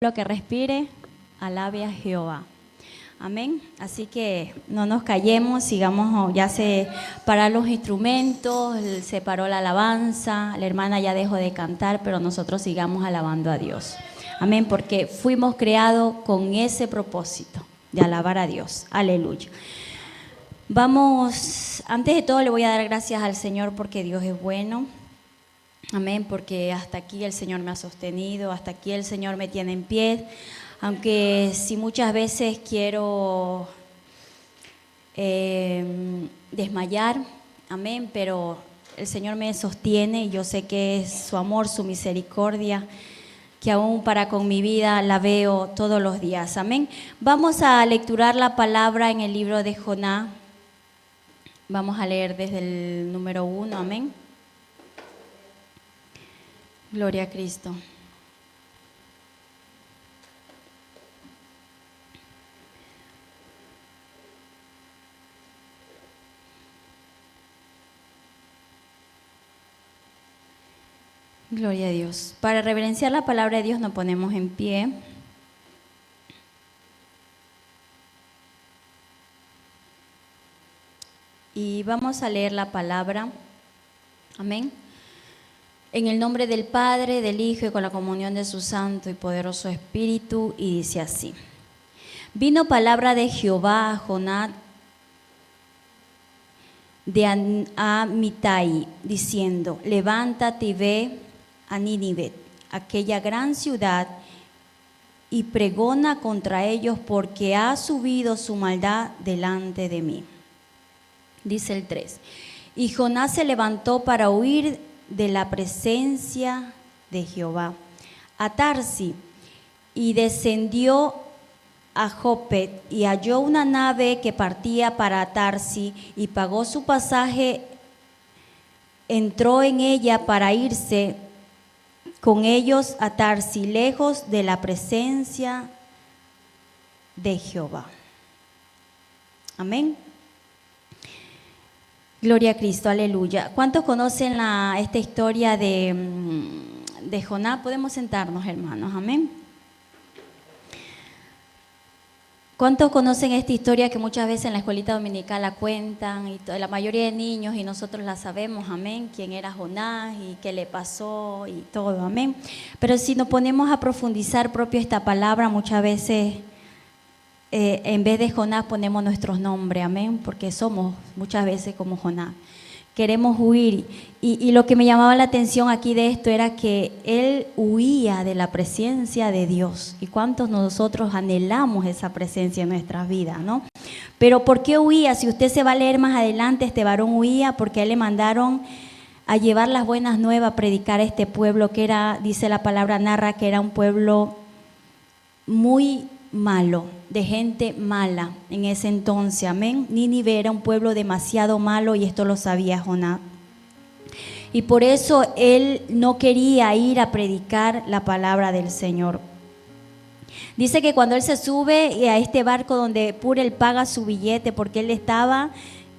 Lo que respire, alabe a Jehová. Amén. Así que no nos callemos, sigamos, ya se pararon los instrumentos, se paró la alabanza, la hermana ya dejó de cantar, pero nosotros sigamos alabando a Dios. Amén, porque fuimos creados con ese propósito de alabar a Dios. Aleluya. Vamos, antes de todo le voy a dar gracias al Señor porque Dios es bueno. Amén, porque hasta aquí el Señor me ha sostenido, hasta aquí el Señor me tiene en pie, aunque si muchas veces quiero desmayar, amén, pero el Señor me sostiene y yo sé que es su amor, su misericordia, que aún para con mi vida la veo todos los días, amén. Vamos a lecturar la palabra en el libro de Jonás, vamos a leer desde el número 1, amén. Gloria a Cristo. Gloria a Dios. Para reverenciar la palabra de Dios nos ponemos en pie. Y vamos a leer la palabra. Amén. En el nombre del Padre, del Hijo y con la comunión de su Santo y poderoso Espíritu, y dice así. Vino palabra de Jehová a Jonás de Amitai, diciendo, levántate y ve a Nínive, aquella gran ciudad, y pregona contra ellos, porque ha subido su maldad delante de mí. Dice el 3. Y Jonás se levantó para huir de la presencia de Jehová a Tarsis, y descendió a Jope, y halló una nave que partía para Tarsis, y pagó su pasaje, entró en ella para irse con ellos a Tarsis, lejos de la presencia de Jehová. Amén. Gloria a Cristo, aleluya. ¿Cuántos conocen esta historia de Jonás? Podemos sentarnos, hermanos, amén. ¿Cuántos conocen esta historia que muchas veces en la escuelita dominical la cuentan? Y la mayoría de niños y nosotros la sabemos, amén. ¿Quién era Jonás y qué le pasó y todo, amén? Pero si nos ponemos a profundizar propio esta palabra, muchas veces en vez de Jonás ponemos nuestros nombres, amén, porque somos muchas veces como Jonás. Queremos huir y lo que me llamaba la atención aquí de esto era que él huía de la presencia de Dios. ¿Y cuántos nosotros anhelamos esa presencia en nuestras vidas, no? Pero ¿por qué huía? Si usted se va a leer más adelante, este varón huía porque a él le mandaron a llevar las buenas nuevas, a predicar a este pueblo que era, dice la palabra, narra que era un pueblo muy malo, de gente mala en ese entonces, amén. Nínive era un pueblo demasiado malo y esto lo sabía Jonás. Y por eso él no quería ir a predicar la palabra del Señor. Dice que cuando él se sube a este barco donde pura él paga su billete porque él estaba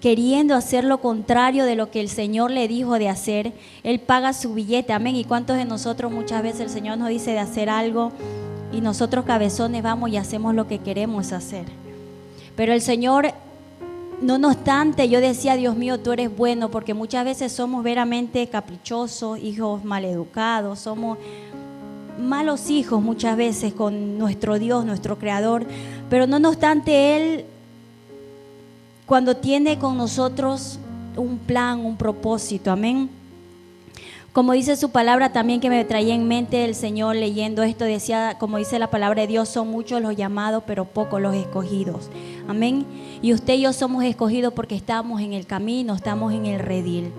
queriendo hacer lo contrario de lo que el Señor le dijo de hacer, él paga su billete, amén. ¿Y cuántos de nosotros muchas veces el Señor nos dice de hacer algo y nosotros cabezones vamos y hacemos lo que queremos hacer? Pero el Señor, no obstante, yo decía, Dios mío, tú eres bueno, porque muchas veces somos veramente caprichosos, hijos maleducados, somos malos hijos muchas veces con nuestro Dios, nuestro Creador. Pero no obstante, Él, cuando tiene con nosotros un plan, un propósito, amén. Como dice su palabra también, que me traía en mente el Señor leyendo esto, decía, como dice la palabra de Dios, son muchos los llamados, pero pocos los escogidos. Amén. Y usted y yo somos escogidos porque estamos en el camino, estamos en el redil.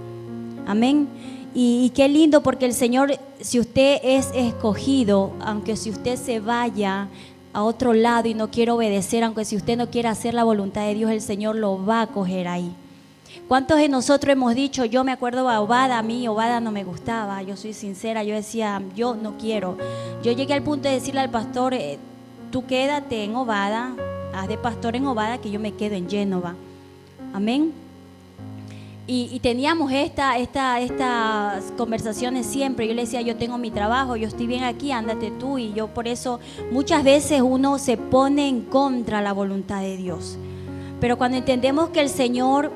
Amén. Y qué lindo, porque el Señor, si usted es escogido, aunque si usted se vaya a otro lado y no quiere obedecer, aunque si usted no quiere hacer la voluntad de Dios, el Señor lo va a coger ahí. ¿Cuántos de nosotros hemos dicho? Yo me acuerdo a Obada, a mí Obada no me gustaba, yo soy sincera, yo decía, yo no quiero. Yo llegué al punto de decirle al pastor, tú quédate en Obada, haz de pastor en Obada, que yo me quedo en Génova. Amén. Y teníamos estas conversaciones siempre. Yo le decía, yo tengo mi trabajo, yo estoy bien aquí, ándate tú. Y yo por eso muchas veces uno se pone en contra de la voluntad de Dios. Pero cuando entendemos que el Señor,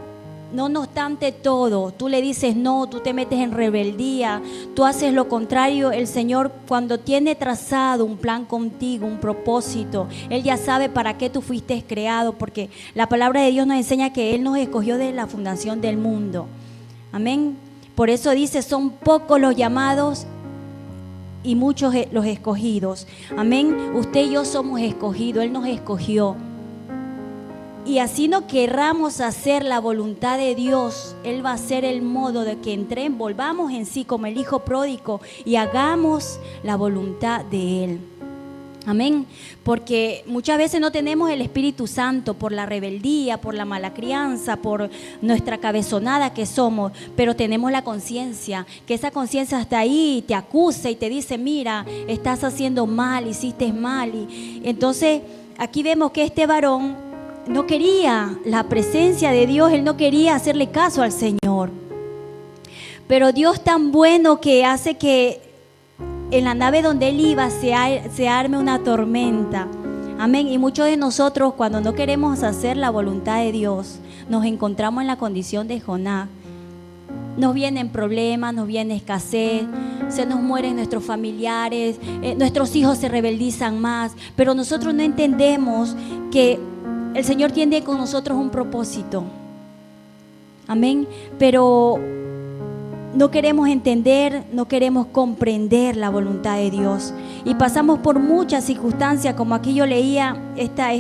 no obstante todo, tú le dices no, tú te metes en rebeldía, tú haces lo contrario, el Señor cuando tiene trazado un plan contigo, un propósito, Él ya sabe para qué tú fuiste creado, porque la palabra de Dios nos enseña que Él nos escogió desde la fundación del mundo. Amén. Por eso dice, son pocos los llamados y muchos los escogidos. Amén. Usted y yo somos escogidos, Él nos escogió. Y así no querramos hacer la voluntad de Dios, Él va a ser el modo de que volvamos en sí como el hijo pródigo y hagamos la voluntad de Él. Amén. Porque muchas veces no tenemos el Espíritu Santo por la rebeldía, por la mala crianza, por nuestra cabezonada que somos, pero tenemos la conciencia, que esa conciencia está ahí, te acusa y te dice, mira, estás haciendo mal, hiciste mal. Y entonces aquí vemos que este varón no quería la presencia de Dios, él no quería hacerle caso al Señor. Pero Dios tan bueno que hace que en la nave donde él iba se arme una tormenta. Amén. Y muchos de nosotros cuando no queremos hacer la voluntad de Dios, nos encontramos en la condición de Jonás. Nos vienen problemas, nos viene escasez, se nos mueren nuestros familiares, nuestros hijos se rebeldizan más, pero nosotros no entendemos que el Señor tiene con nosotros un propósito. Amén. Pero no queremos entender, no queremos comprender la voluntad de Dios. Y pasamos por muchas circunstancias, como aquí yo leía esta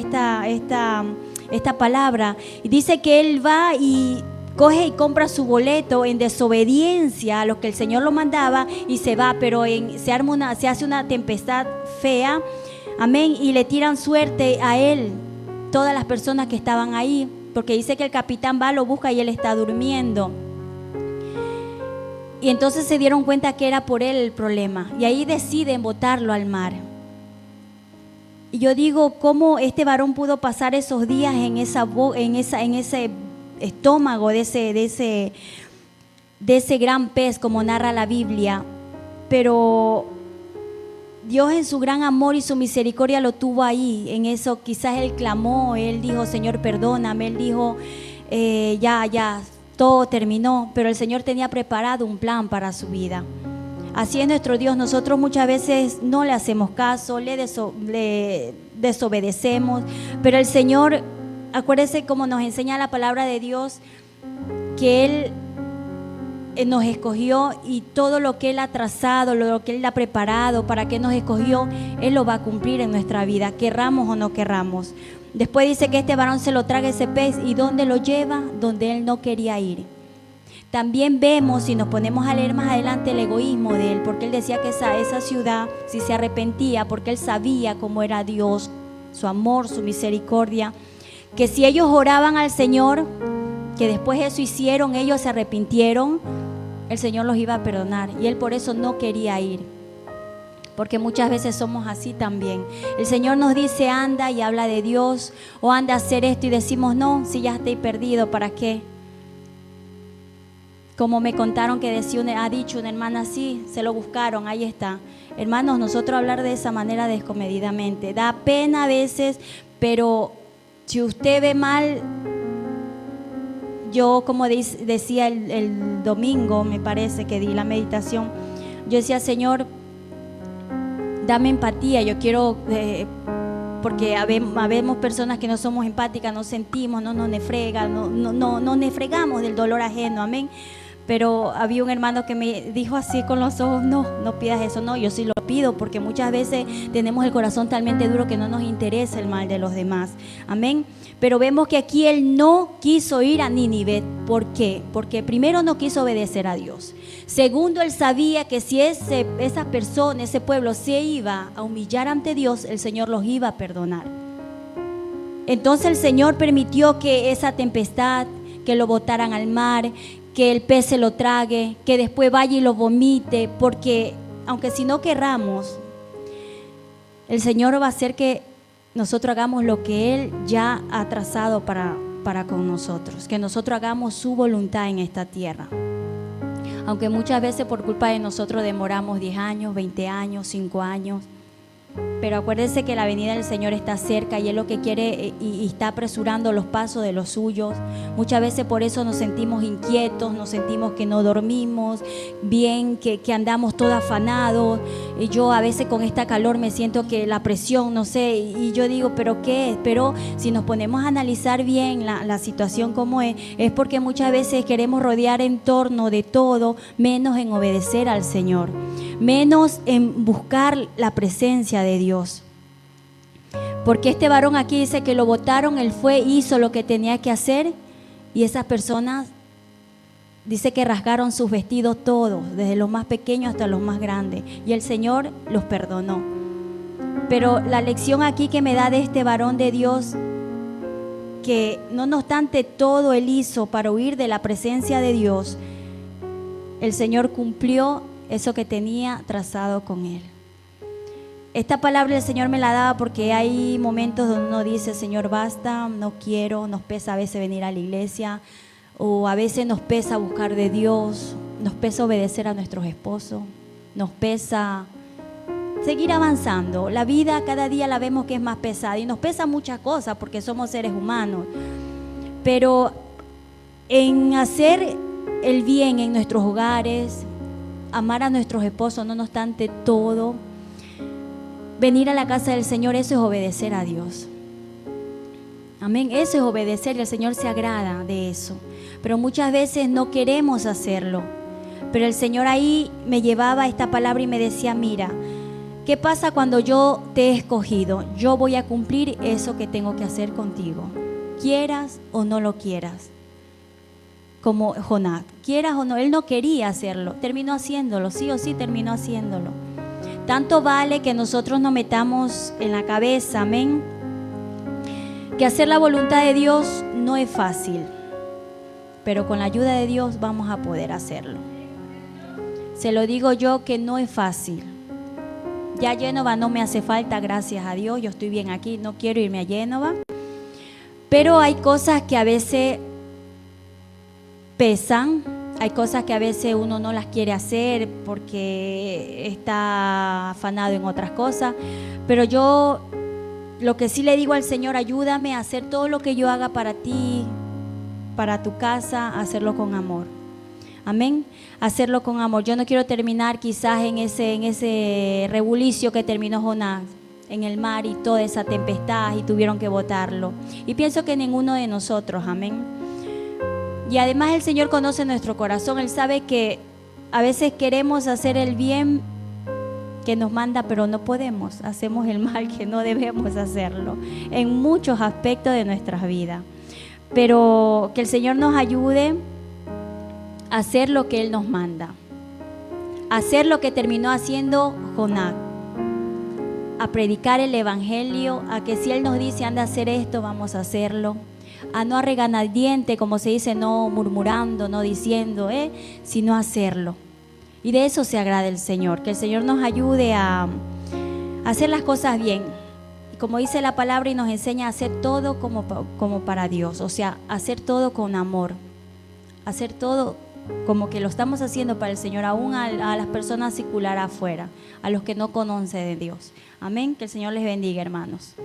palabra. Y dice que Él va y coge y compra su boleto en desobediencia a lo que el Señor lo mandaba y se va, pero se hace una tempestad fea. Amén. Y le tiran suerte a él todas las personas que estaban ahí, porque dice que el capitán va, lo busca y él está durmiendo. Y entonces se dieron cuenta que era por él el problema, y ahí deciden botarlo al mar. Y yo digo, ¿cómo este varón pudo pasar esos días en ese estómago de ese gran pez, como narra la Biblia? Pero Dios en su gran amor y su misericordia lo tuvo ahí. En eso quizás él clamó, él dijo, Señor, perdóname. Él dijo, ya, todo terminó. Pero el Señor tenía preparado un plan para su vida. Así es nuestro Dios. Nosotros muchas veces no le hacemos caso, le desobedecemos. Pero el Señor, acuérdese como nos enseña la palabra de Dios, que Él nos escogió y todo lo que Él ha trazado, lo que Él ha preparado para que nos escogió, Él lo va a cumplir en nuestra vida, querramos o no querramos. Después dice que este varón se lo traga ese pez, ¿y dónde lo lleva? Donde él no quería ir. También vemos, si nos ponemos a leer más adelante, el egoísmo de él, porque él decía que esa ciudad, si se arrepentía, porque él sabía cómo era Dios, su amor, su misericordia, que si ellos oraban al Señor, que después eso hicieron, ellos se arrepintieron, el Señor los iba a perdonar, y él por eso no quería ir, porque muchas veces somos así también. El Señor nos dice anda y habla de Dios, o anda a hacer esto y decimos no, si ya estoy perdido, ¿para qué? Como me contaron que ha dicho una hermana así, se lo buscaron, ahí está. Hermanos, nosotros hablar de esa manera descomedidamente, da pena a veces, pero si usted ve mal, yo como decía el domingo, me parece que di la meditación, yo decía, Señor, dame empatía, yo quiero, porque habemos personas que no somos empáticas, no sentimos, no nos fregamos del dolor ajeno, amén. Pero había un hermano que me dijo así con los ojos, no pidas eso, no, yo sí lo pido, porque muchas veces tenemos el corazón talmente duro que no nos interesa el mal de los demás, amén. Pero vemos que aquí él no quiso ir a Nínive. ¿Por qué? Porque primero no quiso obedecer a Dios. Segundo, él sabía que si esa persona, ese pueblo se iba a humillar ante Dios, el Señor los iba a perdonar. Entonces el Señor permitió que esa tempestad, que lo botaran al mar, que el pez se lo trague, que después vaya y lo vomite, porque aunque si no querramos, el Señor va a hacer que nosotros hagamos lo que Él ya ha trazado para para con nosotros, que nosotros hagamos su voluntad en esta tierra. Aunque muchas veces por culpa de nosotros demoramos 10 años, 20 años, 5 años. Pero acuérdense que la venida del Señor está cerca y Él lo que quiere y está apresurando los pasos de los suyos. Muchas veces por eso nos sentimos inquietos, nos sentimos que no dormimos bien, que andamos todos afanados. Y yo a veces con esta calor me siento que la presión, no sé, y yo digo, ¿pero qué es? Pero si nos ponemos a analizar bien la situación como es porque muchas veces queremos rodear en torno de todo, menos en obedecer al Señor, menos en buscar la presencia de Dios. Porque este varón aquí dice que lo botaron, él fue, hizo lo que tenía que hacer, y esas personas dice que rasgaron sus vestidos todos, desde los más pequeños hasta los más grandes, y el Señor los perdonó. Pero la lección aquí que me da de este varón de Dios, que no obstante todo él hizo para huir de la presencia de Dios, el Señor cumplió eso que tenía trazado con él. Esta palabra el Señor me la daba porque hay momentos donde uno dice, Señor, basta, no quiero, nos pesa a veces venir a la iglesia, o a veces nos pesa buscar de Dios, nos pesa obedecer a nuestros esposos, nos pesa seguir avanzando. La vida cada día la vemos que es más pesada y nos pesa muchas cosas porque somos seres humanos. Pero en hacer el bien en nuestros hogares, amar a nuestros esposos, no obstante todo, venir a la casa del Señor, eso es obedecer a Dios. Amén, eso es obedecer y el Señor se agrada de eso. Pero muchas veces no queremos hacerlo. Pero el Señor ahí me llevaba esta palabra y me decía, mira, ¿qué pasa cuando yo te he escogido? Yo voy a cumplir eso que tengo que hacer contigo, quieras o no lo quieras. Como Jonás, quieras o no, él no quería hacerlo, terminó haciéndolo, sí o sí terminó haciéndolo. Tanto vale que nosotros nos metamos en la cabeza, amén, que hacer la voluntad de Dios no es fácil, pero con la ayuda de Dios vamos a poder hacerlo. Se lo digo yo que no es fácil. Ya Génova no me hace falta, gracias a Dios, yo estoy bien aquí, no quiero irme a Génova, pero hay cosas que a veces pesan, hay cosas que a veces uno no las quiere hacer porque está afanado en otras cosas, pero yo lo que sí le digo al Señor, ayúdame a hacer todo lo que yo haga para ti, para tu casa, a hacerlo con amor. Amén, hacerlo con amor. Yo no quiero terminar quizás en ese rebulicio que terminó Jonás en el mar y toda esa tempestad y tuvieron que botarlo. Y pienso que ninguno de nosotros, amén. Y además el Señor conoce nuestro corazón, Él sabe que a veces queremos hacer el bien que nos manda, pero no podemos, hacemos el mal que no debemos hacerlo en muchos aspectos de nuestras vidas. Pero que el Señor nos ayude a hacer lo que Él nos manda, a hacer lo que terminó haciendo Jonás, a predicar el evangelio, a que si Él nos dice anda a hacer esto, vamos a hacerlo, a no regañadiente, como se dice, no murmurando, no diciendo, sino hacerlo. Y de eso se agrada el Señor, que el Señor nos ayude a hacer las cosas bien. Como dice la palabra y nos enseña a hacer todo como para Dios, o sea, hacer todo con amor, hacer todo como que lo estamos haciendo para el Señor, aún a las personas seculares afuera, a los que no conocen de Dios. Amén, que el Señor les bendiga, hermanos.